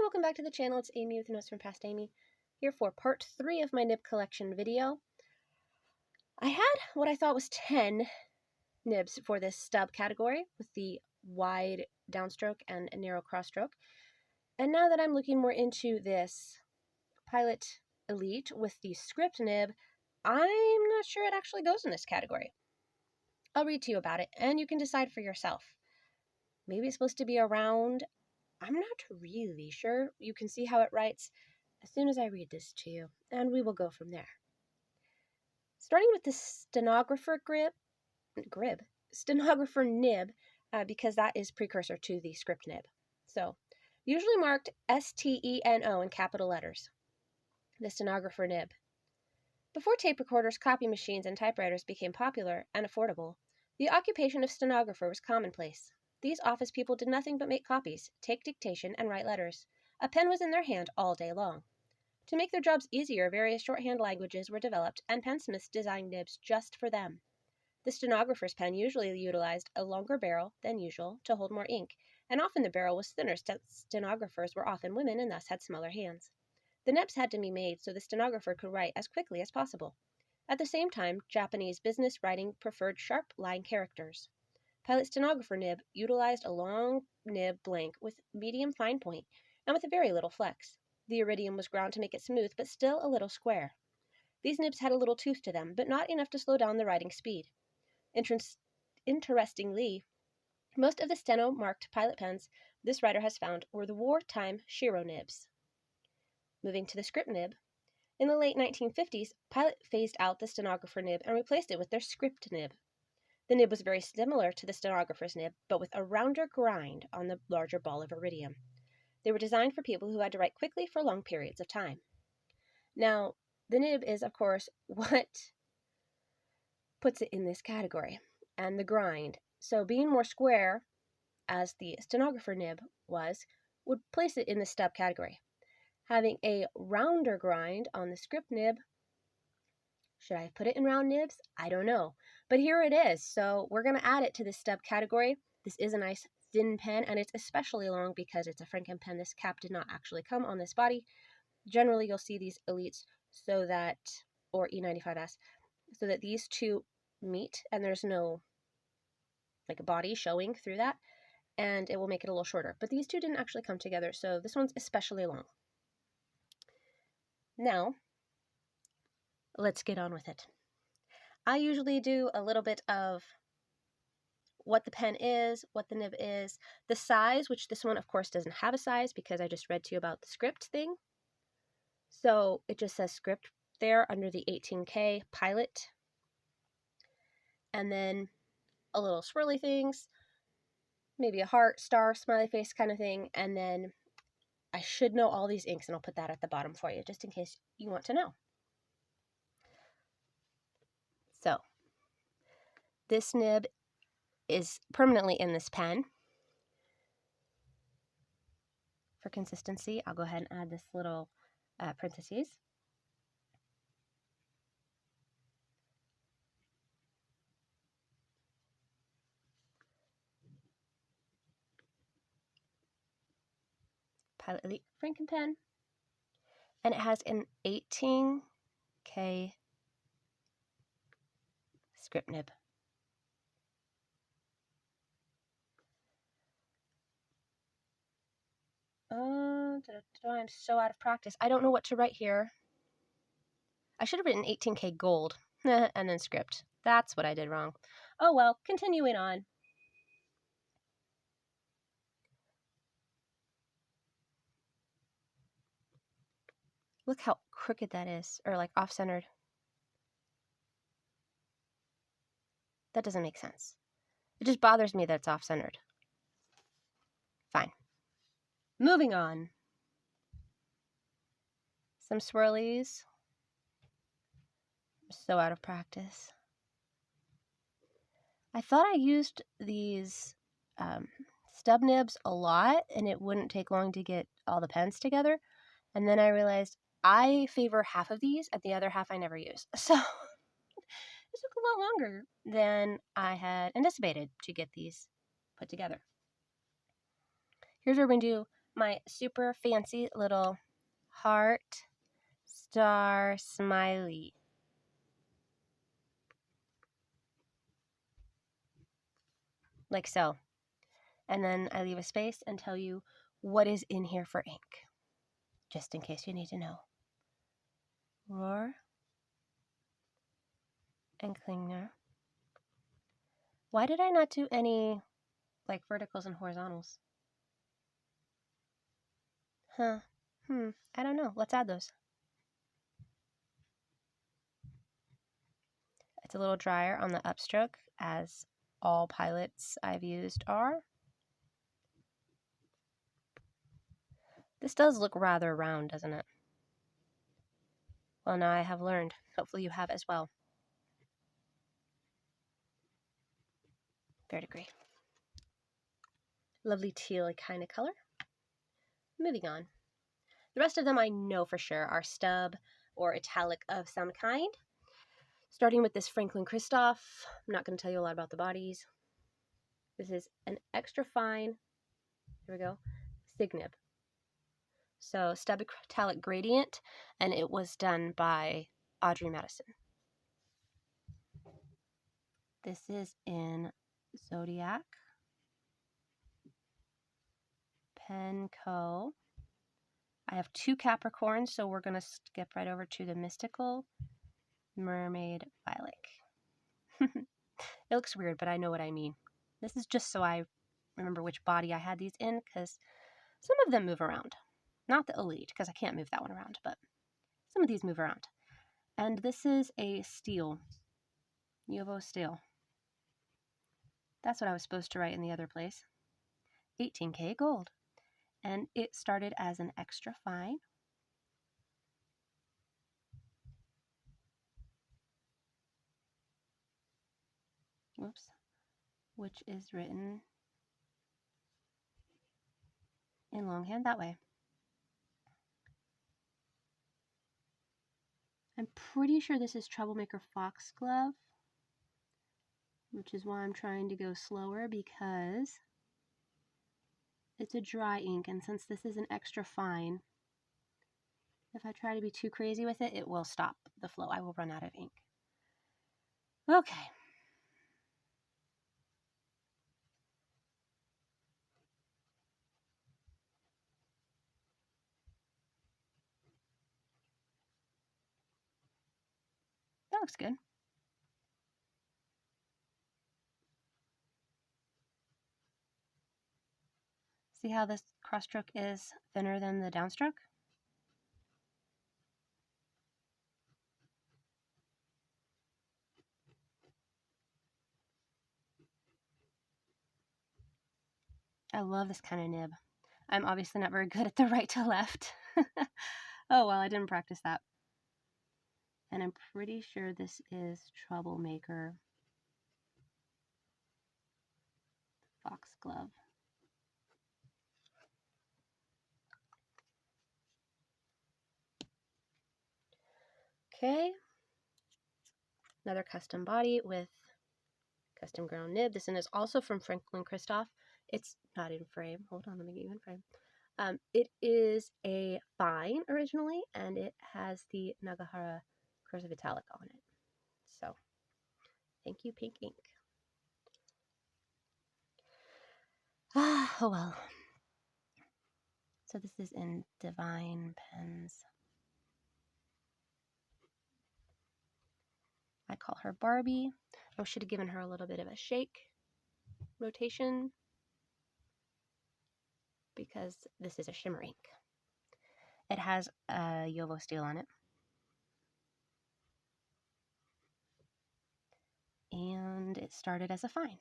welcome back to the channel. It's Amy with Notes from Past Amy, here for part 3 of my nib collection video. I had what I thought was 10 nibs for this stub category with the wide downstroke and narrow crosstroke. And now that I'm looking more into this Pilot Elite with the script nib, I'm not sure it actually goes in this category. I'll read to you about it and you can decide for yourself. Maybe it's supposed to be a round. I'm not really sure. You can see how it writes as soon as I read this to you, and we will go from there. Starting with the stenographer stenographer nib, because that is precursor to the script nib. So, usually marked STENO in capital letters. The stenographer nib. Before tape recorders, copy machines, and typewriters became popular and affordable, the occupation of stenographer was commonplace. These office people did nothing but make copies, take dictation, and write letters. A pen was in their hand all day long. To make their jobs easier, various shorthand languages were developed, and pensmiths designed nibs just for them. The stenographer's pen usually utilized a longer barrel than usual to hold more ink, and often the barrel was thinner since stenographers were often women and thus had smaller hands. The nibs had to be made so the stenographer could write as quickly as possible. At the same time, Japanese business writing preferred sharp line characters. Pilot stenographer nib utilized a long nib blank with medium fine point and with a very little flex. The iridium was ground to make it smooth, but still a little square. These nibs had a little tooth to them, but not enough to slow down the writing speed. Interestingly, most of the steno-marked pilot pens this writer has found were the wartime Shiro nibs. Moving to the script nib, in the late 1950s, Pilot phased out the stenographer nib and replaced it with their script nib. The nib was very similar to the stenographer's nib, but with a rounder grind on the larger ball of iridium. They were designed for people who had to write quickly for long periods of time. Now, the nib is, of course, what puts it in this category, and the grind. So being more square, as the stenographer nib was, would place it in the stub category. Having a rounder grind on the script nib, should I put it in round nibs? I don't know. But here it is, so we're going to add it to the stub category. This is a nice thin pen, and it's especially long because it's a Franken pen. This cap did not actually come on this body. Generally, you'll see these Elites so that, or E95S, so that these two meet, and there's no, like, a body showing through that, and it will make it a little shorter. But these two didn't actually come together, so this one's especially long. Now, let's get on with it. I usually do a little bit of what the pen is, what the nib is, the size, which this one, of course, doesn't have a size because I just read to you about the script thing. So it just says script there under the 18K Pilot. And then a little swirly things, maybe a heart, star, smiley face kind of thing. And then I should know all these inks, and I'll put that at the bottom for you just in case you want to know. So this nib is permanently in this pen. For consistency, I'll go ahead and add this little parentheses. Pilot Elite Franken pen. And it has an 18K script nib. I'm so out of practice. I don't know what to write here. I should have written 18K gold and then script. That's what I did wrong. Oh well, continuing on. Look how crooked that is, or like off-centered. That doesn't make sense. It just bothers me that it's off-centered. Fine. Moving on. Some swirlies. I'm so out of practice. I thought I used these stub nibs a lot and it wouldn't take long to get all the pens together. And then I realized I favor half of these and the other half I never use. So it took a lot longer than I had anticipated to get these put together. Here's where we're going to do my super fancy little heart star smiley. Like so. And then I leave a space and tell you what is in here for ink, just in case you need to know. Roar and Klinger. Why did I not do any like verticals and horizontals? I don't know. Let's add those. It's a little drier on the upstroke, as all Pilots I've used are. This does look rather round, doesn't it? Well, now I have learned. Hopefully you have as well. Verdigris. Lovely teal kind of color. Moving on. The rest of them I know for sure are stub or italic of some kind. Starting with this Franklin Christoph. I'm not going to tell you a lot about the bodies. This is an extra fine, here we go, sig nib. So stub italic gradient, and it was done by Audrey Madison. This is in Zodiac, Penco. I have 2 Capricorns, so we're going to skip right over to the Mystical Mermaid Violet. It looks weird, but I know what I mean. This is just so I remember which body I had these in, because some of them move around. Not the Elite, because I can't move that one around, but some of these move around. And this is a steel. Nuovo steel. That's what I was supposed to write in the other place. 18K gold. And it started as an extra fine. Whoops. Which is written in longhand that way. I'm pretty sure this is Troublemaker Foxglove, which is why I'm trying to go slower, because it's a dry ink, and since this is an extra fine, if I try to be too crazy with it, it will stop the flow. I will run out of ink. Okay. That looks good. See how this cross-stroke is thinner than the downstroke? I love this kind of nib. I'm obviously not very good at the right to left. Oh, well, I didn't practice that. And I'm pretty sure this is Troublemaker Foxglove. Okay. Another custom body with custom ground nib. This one is also from Franklin Christoph. It's not in frame. Hold on, let me get you in frame. It is a fine originally, and it has the Nagahara cursive italic on it. So, thank you, pink ink. Oh well. So this is in Divine Pens. I call her Barbie. I should have given her a little bit of a shake rotation, because this is a shimmer ink. It has a Yovo steel on it. And it started as a fine.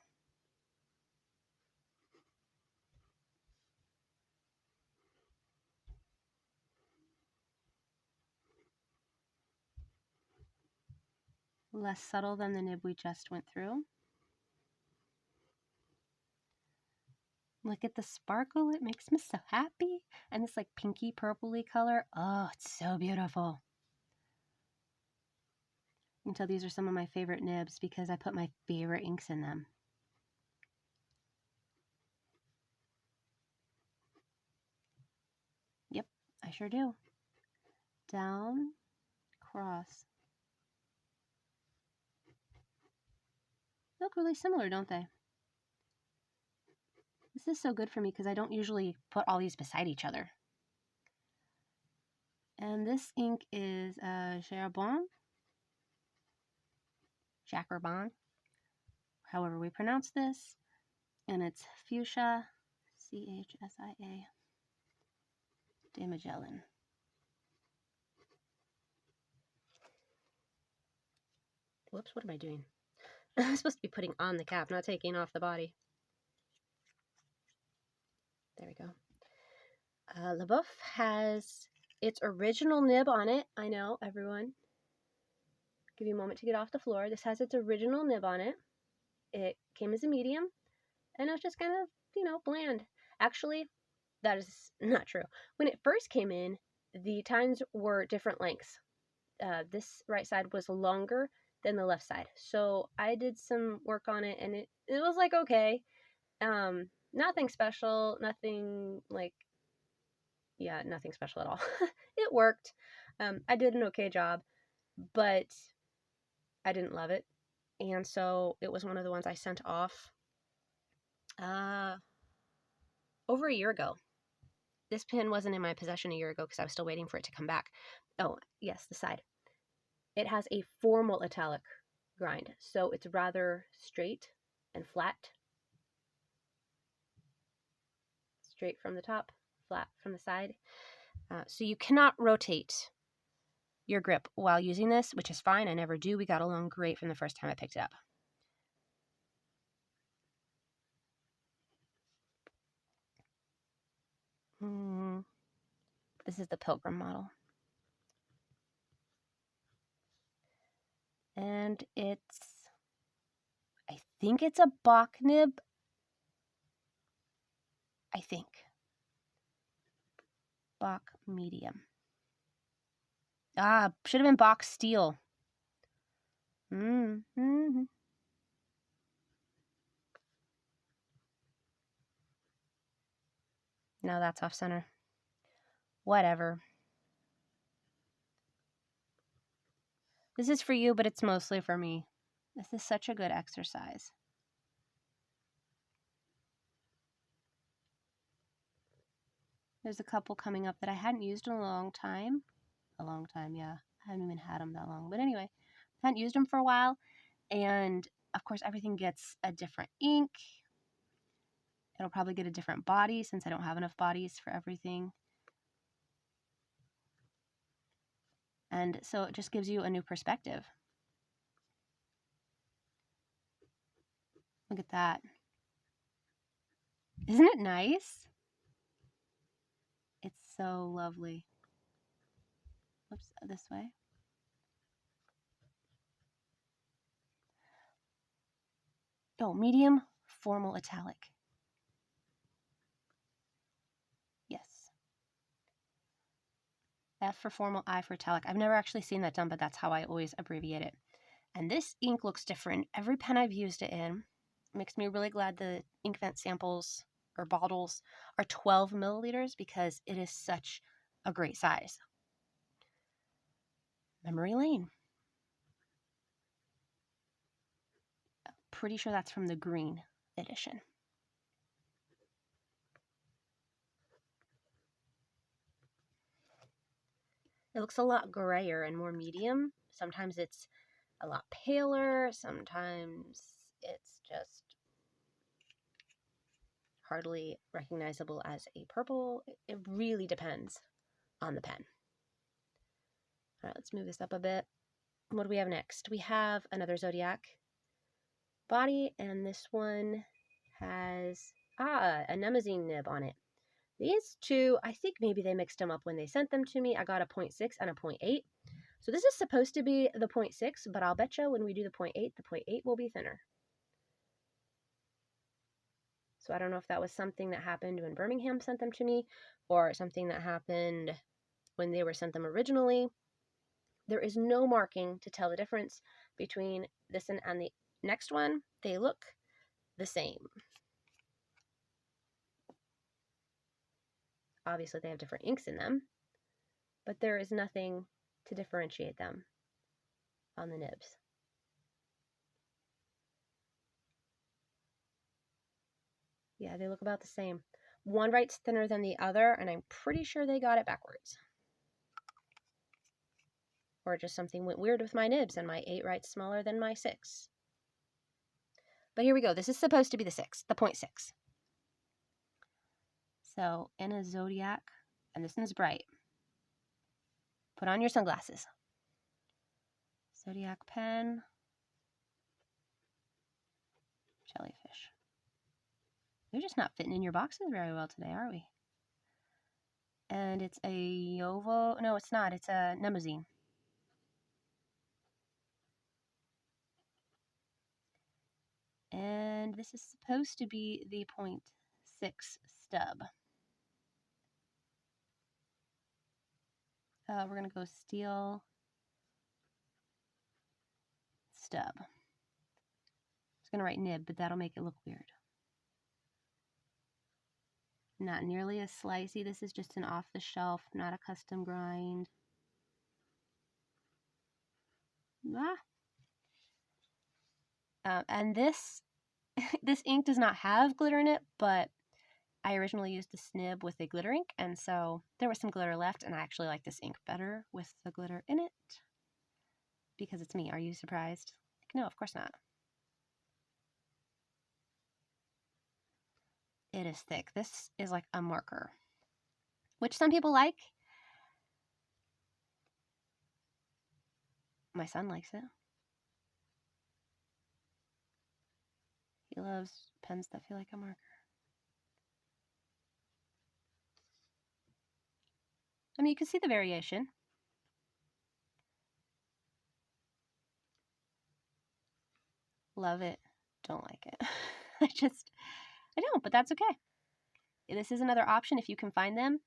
Less subtle than the nib we just went through. Look at the sparkle, it makes me so happy. And this like pinky purpley color, oh, it's so beautiful. You can tell these are some of my favorite nibs because I put my favorite inks in them. I sure do. Down, cross. They look really similar, don't they? This is so good for me because I don't usually put all these beside each other. And this ink is Charbon, however we pronounce this. And it's Fuchsia, Chsia de Magellan. Whoops, what am I doing? I'm supposed to be putting on the cap, not taking off the body. There we go. LaBeouf has its original nib on it. I know, everyone. Give you a moment to get off the floor. This has its original nib on it. It came as a medium, and it was just kind of, bland. Actually, that is not true. When it first came in, the tines were different lengths. This right side was longer than the left side. So I did some work on it, and it was like, okay. Nothing special, nothing nothing special at all. It worked. I did an okay job, but I didn't love it. And so it was one of the ones I sent off over a year ago. This pen wasn't in my possession a year ago because I was still waiting for it to come back. Oh, yes, the side. It has a formal italic grind, so it's rather straight and flat. Straight from the top, flat from the side. So you cannot rotate your grip while using this, which is fine. I never do. We got along great from the first time I picked it up. This is the Pilgrim model. And I think it's a Bach nib. I think. Bach medium. Should have been Bach steel. Mm-hmm. No, that's off center. Whatever. This is for you, but it's mostly for me. This is such a good exercise. There's a couple coming up that I hadn't used in a long time. A long time, yeah. I haven't even had them that long. But anyway, I hadn't used them for a while. And, of course, everything gets a different ink. It'll probably get a different body since I don't have enough bodies for everything. And so it just gives you a new perspective. Look at that. Isn't it nice? It's so lovely. Oops, this way. Oh, medium formal italic. Yes. F for formal, I for italic. I've never actually seen that done, but that's how I always abbreviate it. And this ink looks different. Every pen I've used it in makes me really glad the ink vent samples or bottles are 12 milliliters because it is such a great size. Memory Lane. Pretty sure that's from the green edition. It looks a lot grayer and more medium. Sometimes it's a lot paler. Sometimes it's just hardly recognizable as a purple. It really depends on the pen. All right, let's move this up a bit. What do we have next? We have another Zodiac body, and this one has a Nemazine nib on it. These two, I think maybe they mixed them up when they sent them to me. I got a 0.6 and a 0.8. So this is supposed to be the 0.6, but I'll bet you when we do the 0.8 will be thinner. So I don't know if that was something that happened when Birmingham sent them to me or something that happened when they were sent them originally. There is no marking to tell the difference between this and the next one. They look the same. Obviously, they have different inks in them. but there is nothing to differentiate them on the nibs. Yeah, they look about the same. One writes thinner than the other, and I'm pretty sure they got it backwards. Or just something went weird with my nibs, and my 8 writes smaller than my 6. But here we go. This is supposed to be the 6, the 0.6. So, in a zodiac, and this one's bright. Put on your sunglasses. Zodiac pen. Jellyfish. We're just not fitting in your boxes very well today, are we? And it's a Yovo. No, it's not. It's a Nemazine. And this is supposed to be the 0.6 stub. We're going to go steel stub. I was going to write nib, but that'll make it look weird. Not nearly as slicey. This is just an off-the-shelf, not a custom grind. And this ink does not have glitter in it, but I originally used the snib with a glitter ink, and so there was some glitter left, and I actually like this ink better with the glitter in it. Because it's me. Are you surprised? Like, no, of course not. It is thick. This is like a marker, which some people like. My son likes it. He loves pens that feel like a marker. I mean, you can see the variation. Love it. Don't like it. I don't, but that's okay. This is another option if you can find them.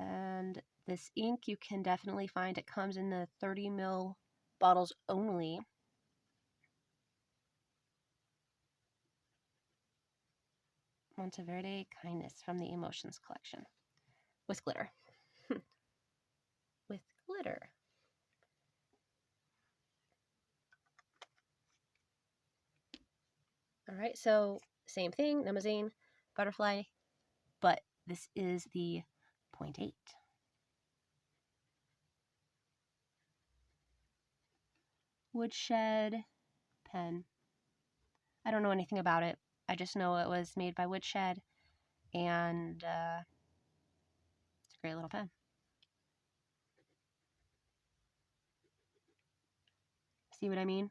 And this ink you can definitely find. It comes in the 30 ml bottles only. Monteverde Kindness from the Emotions collection. With glitter. With glitter. Alright, so same thing, Nemazine, butterfly, but this is the 0.8. Woodshed pen. I don't know anything about it. I just know it was made by Woodshed, and it's a great little pen. See what I mean?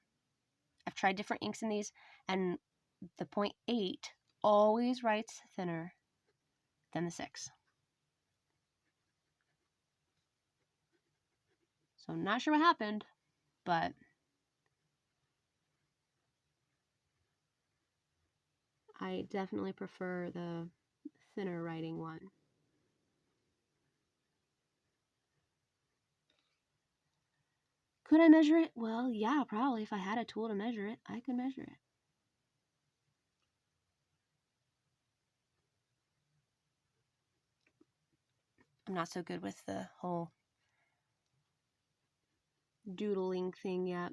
I've tried different inks in these, and the 0.8 always writes thinner than the 6. So I'm not sure what happened, but I definitely prefer the thinner writing one. Could I measure it? Well, yeah, probably. If I had a tool to measure it, I could measure it. I'm not so good with the whole doodling thing yet.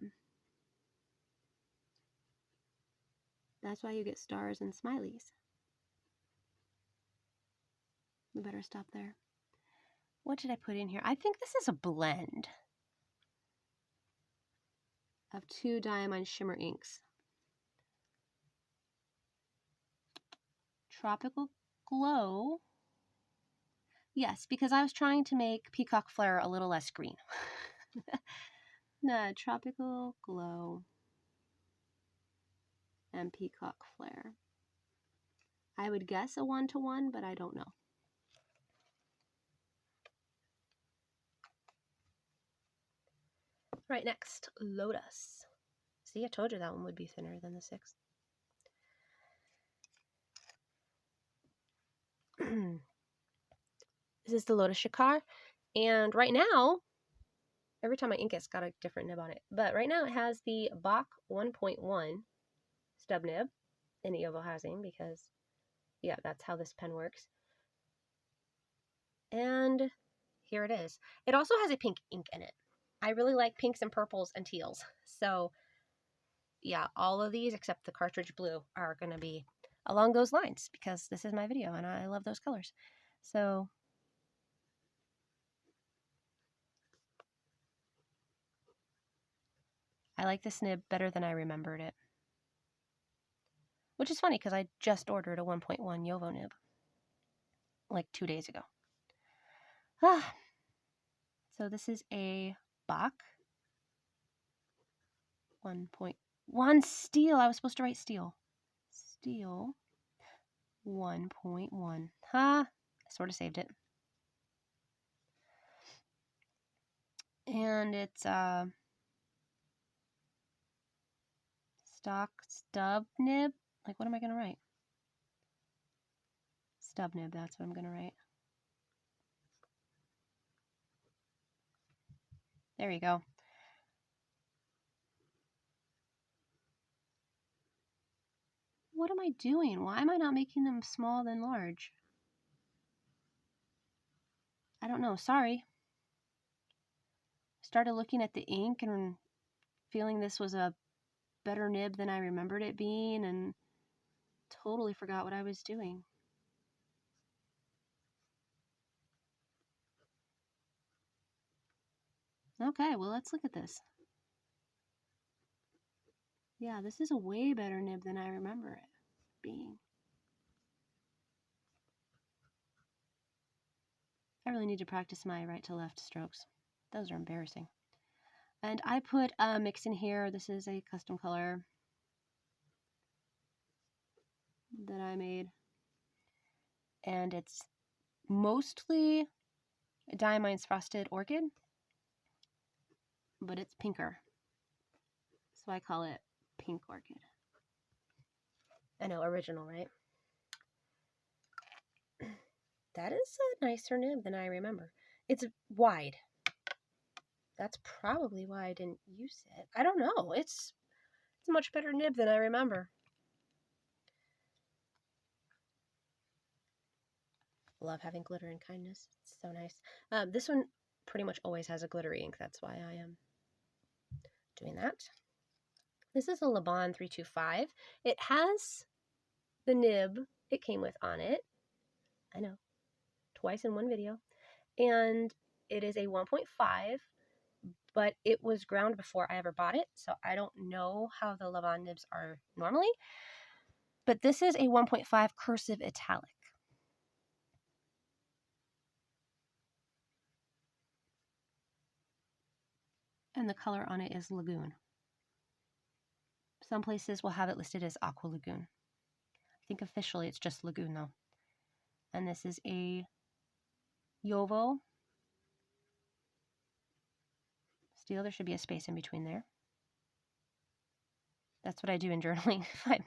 That's why you get stars and smileys. We better stop there. What did I put in here? I think this is a blend of 2 Diamond Shimmer inks. Tropical Glow. Yes, because I was trying to make Peacock Flare a little less green. No, Tropical Glow and Peacock Flare. I would guess a 1-to-1, but I don't know. Right, next, Lotus. See, I told you that one would be thinner than the 6. This is the Lotus Shikar, and right now, every time I ink it's got a different nib on it, but right now it has the Bach 1.1 stub nib in Evo housing because, yeah, that's how this pen works. And here it is. It also has a pink ink in it. I really like pinks and purples and teals. So yeah, all of these except the cartridge blue are going to be along those lines because this is my video and I love those colors. So I like this nib better than I remembered it. Which is funny because I just ordered a 1.1 Yovo nib like 2 days ago. So this is a Bach 1.1 steel. I was supposed to write steel. Steel 1.1. I sort of saved it. And it's stock stub nib. Like, what am I going to write? Stub nib, that's what I'm going to write. There you go. What am I doing? Why am I not making them small than large? I don't know. Sorry. Started looking at the ink and feeling this was a better nib than I remembered it being and totally forgot what I was doing. Okay, well, let's look at this. Yeah, this is a way better nib than I remember it being. I really need to practice my right to left strokes. Those are embarrassing. And I put a mix in here. This is a custom color that I made. And it's mostly Diamine's Frosted Orchid, but it's pinker. So I call it Pink Orchid. I know, original, right? That is a nicer nib than I remember. It's wide. That's probably why I didn't use it. I don't know. It's a much better nib than I remember. Love having glitter and kindness. It's so nice. This one pretty much always has a glittery ink. That's why I am doing that. This is a Le Bon 325. It has the nib it came with on it. I know. Twice in one video. And it is a 1.5, but it was ground before I ever bought it, so I don't know how the Le Bon nibs are normally. But this is a 1.5 cursive italic. And the color on it is Lagoon. Some places will have it listed as Aqua Lagoon. I think officially it's just Lagoon though. And this is a Yovo steel. There should be a space in between there. That's what I do in journaling. If I'm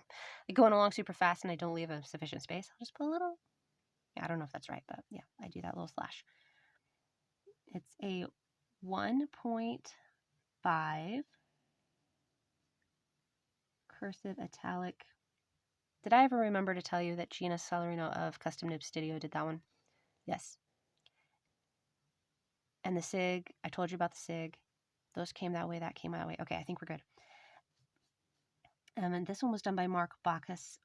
going along super fast and I don't leave a sufficient space, I'll just put a little, I don't know if that's right, but yeah, I do that little slash. It's a 1.5 cursive italic. Did I ever remember to tell you that Gina Salarino of Custom Nib Studio did that one? Yes. And the SIG, I told you about the SIG. Those came that way, that came that way. Okay, I think we're good. And this one was done by Mark Bacchus.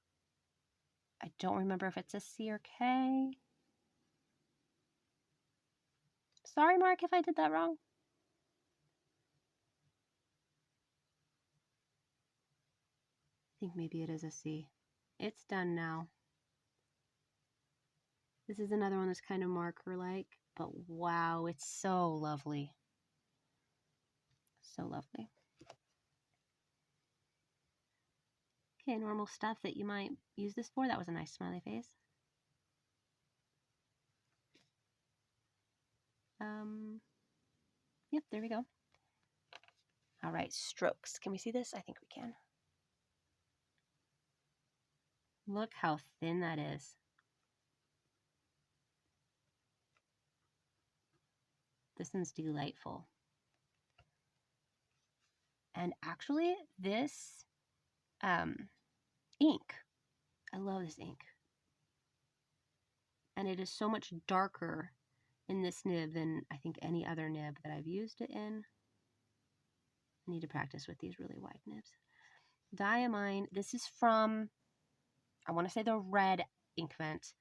I don't remember if it's a C or K. Sorry, Mark, if I did that wrong. I think maybe it is a C. It's done now. This is another one that's kind of marker-like, but wow, it's so lovely. So lovely. Okay, normal stuff that you might use this for. That was a nice smiley face. Yep, there we go. All right, strokes. Can we see this? I think we can. Look how thin that is. This one's delightful. And actually, this ink, I love this ink. And it is so much darker in this nib than I think any other nib that I've used it in. I need to practice with these really wide nibs. Diamine, this is from, I want to say the red ink vent.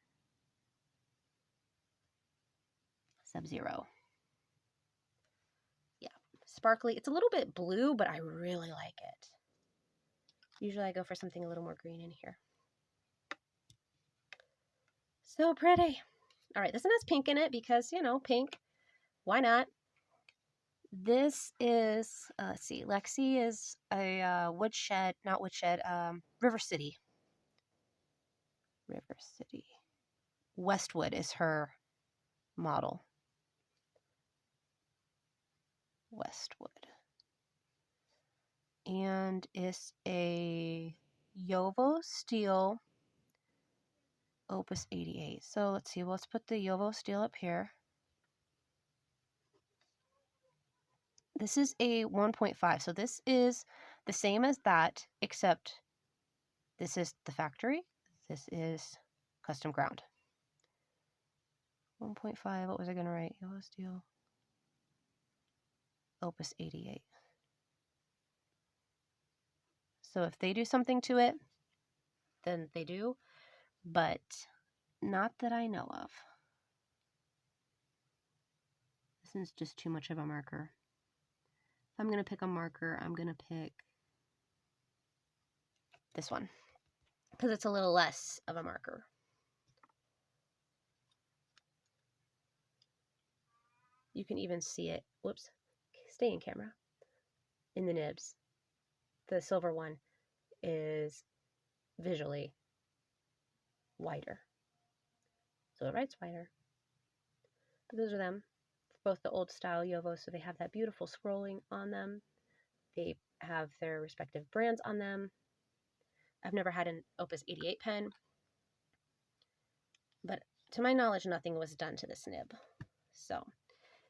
Sub-Zero. Yeah, sparkly. It's a little bit blue, but I really like it. Usually I go for something a little more green in here. So pretty. All right, this one has pink in it because, you know, pink. Why not? This is, let's see, Lexi is a woodshed, not woodshed, River City. River City. Westwood is her model. Westwood. And it's a Yovo steel Opus 88. So let's see, let's put the Yovo steel up here. This is a 1.5, so this is the same as that, except this is the factory. This is custom ground. 1.5, what was I going to write? Yellow steel, Opus 88. So if they do something to it, then they do, but not that I know of. This is just too much of a marker. If I'm going to pick a marker, I'm going to pick this one because it's a little less of a marker. You can even see it, whoops, stay in camera, in the nibs. The silver one is visually wider. So it writes wider. But those are them. Both the old style Yovo, so they have that beautiful scrolling on them. They have their respective brands on them. I've never had an Opus 88 pen, but to my knowledge, nothing was done to this nib. So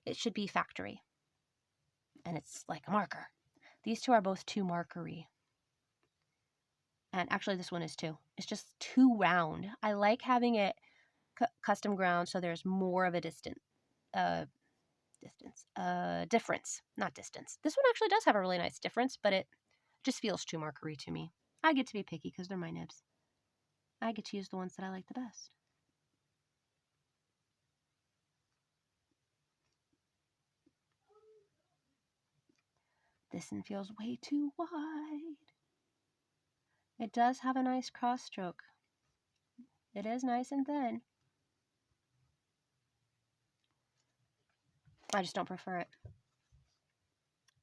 it should be factory. And it's like a marker. These two are both too markery. And actually this one is too. It's just too round. I like having it custom ground so there's more of a difference. Not distance. This one actually does have a really nice difference, but it just feels too markery to me. I get to be picky because they're my nibs. I get to use the ones that I like the best. This one feels way too wide. It does have a nice cross stroke. It is nice and thin. I just don't prefer it.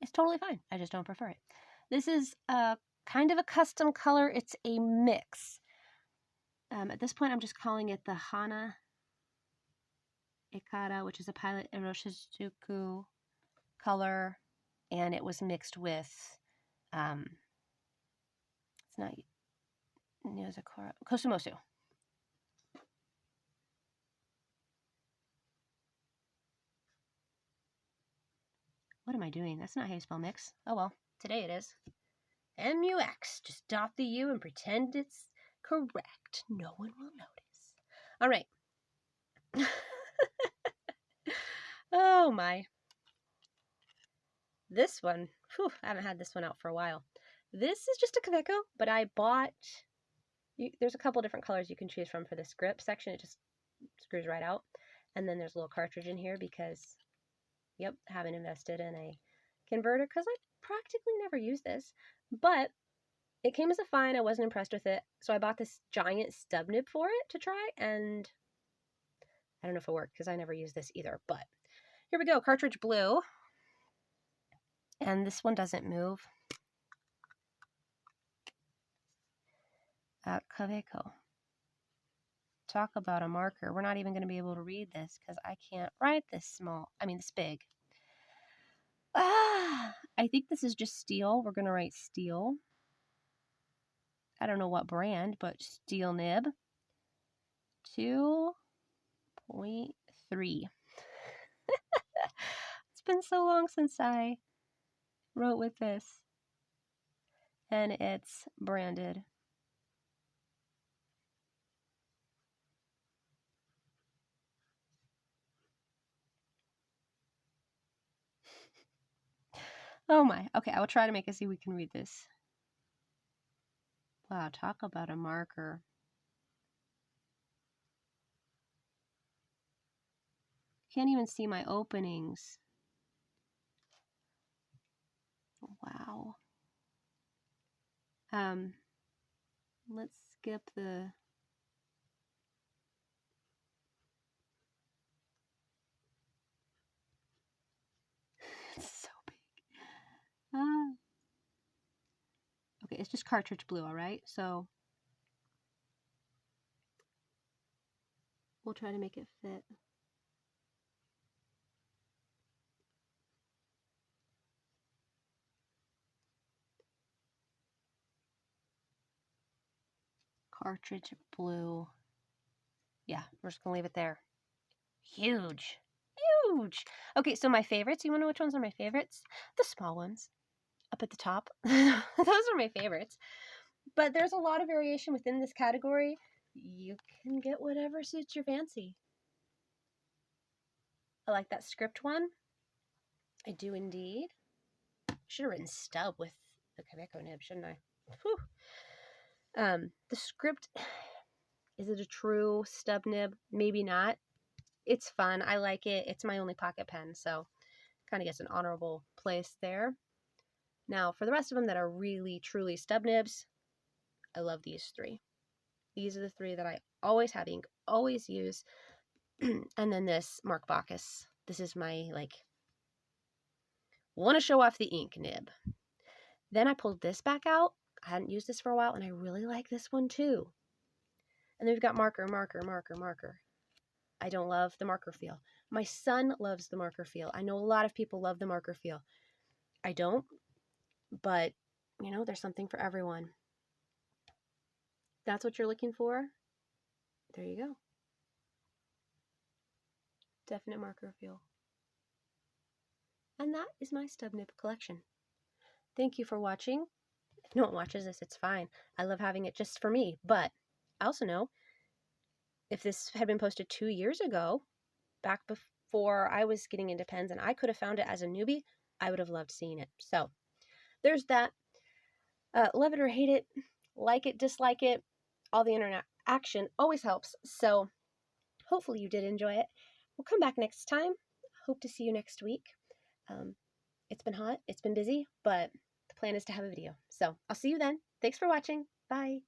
It's totally fine. I just don't prefer it. This is a kind of a custom color. It's a mix. At this point, I'm just calling it the Hana Ikara, which is a Pilot Iroshizuku color, and it was mixed with, it's not Nyozakura, Kosumosu. What am I doing? That's not how you spell mix. Oh well, today it is. MUX. Just dot the U and pretend it's correct. No one will notice. All right. Oh my. This one, whew, I haven't had this one out for a while. This is just a Kaveco, but I bought, there's a couple different colors you can choose from for this grip section. It just screws right out. And then there's a little cartridge in here because, yep, haven't invested in a converter because I practically never use this. But it came as a find. I wasn't impressed with it. So I bought this giant stub nib for it to try. And I don't know if it worked because I never used this either. But here we go, cartridge blue. And this one doesn't move. Kaveco. Talk about a marker. We're not even going to be able to read this because I can't write this this big. I think this is just steel. We're going to write steel. I don't know what brand, but steel nib. 2.3. It's been so long since I wrote with this. And it's branded. Oh my. Okay, I will try to make it so we can read this. Wow, talk about a marker. Can't even see my openings. Wow. Let's skip the... It's so big. Okay, it's just cartridge blue, all right? So we'll try to make it fit. Cartridge blue. Yeah, we're just gonna leave it there. Huge. Huge. Okay, so my favorites, you wanna know which ones are my favorites? The small ones up at the top. Those are my favorites. But there's a lot of variation within this category. You can get whatever suits your fancy. I like that script one. I do indeed. Should have written stub with the Quebeco nib, shouldn't I? Whew. The script, is it a true stub nib? Maybe not. It's fun. I like it. It's my only pocket pen, so kind of gets an honorable place there. Now, for the rest of them that are really, truly stub nibs, I love these three. These are the three that I always have ink, always use. And then this Mark Bacchus. This is my, like, want to show off the ink nib. Then I pulled this back out. I hadn't used this for a while, and I really like this one too. And then we've got marker, marker, marker, marker. I don't love the marker feel. My son loves the marker feel. I know a lot of people love the marker feel. I don't, but, you know, there's something for everyone. That's what you're looking for? There you go. Definite marker feel. And that is my stub nib collection. Thank you for watching. If no one watches this, it's fine. I love having it just for me, but I also know if this had been posted 2 years ago, back before I was getting into pens and I could have found it as a newbie, I would have loved seeing it. So there's that. Love it or hate it, like it, dislike it, all the internet action always helps. So hopefully you did enjoy it. We'll come back next time. Hope to see you next week. It's been hot, it's been busy, but the plan is to have a video. So I'll see you then. Thanks for watching. Bye.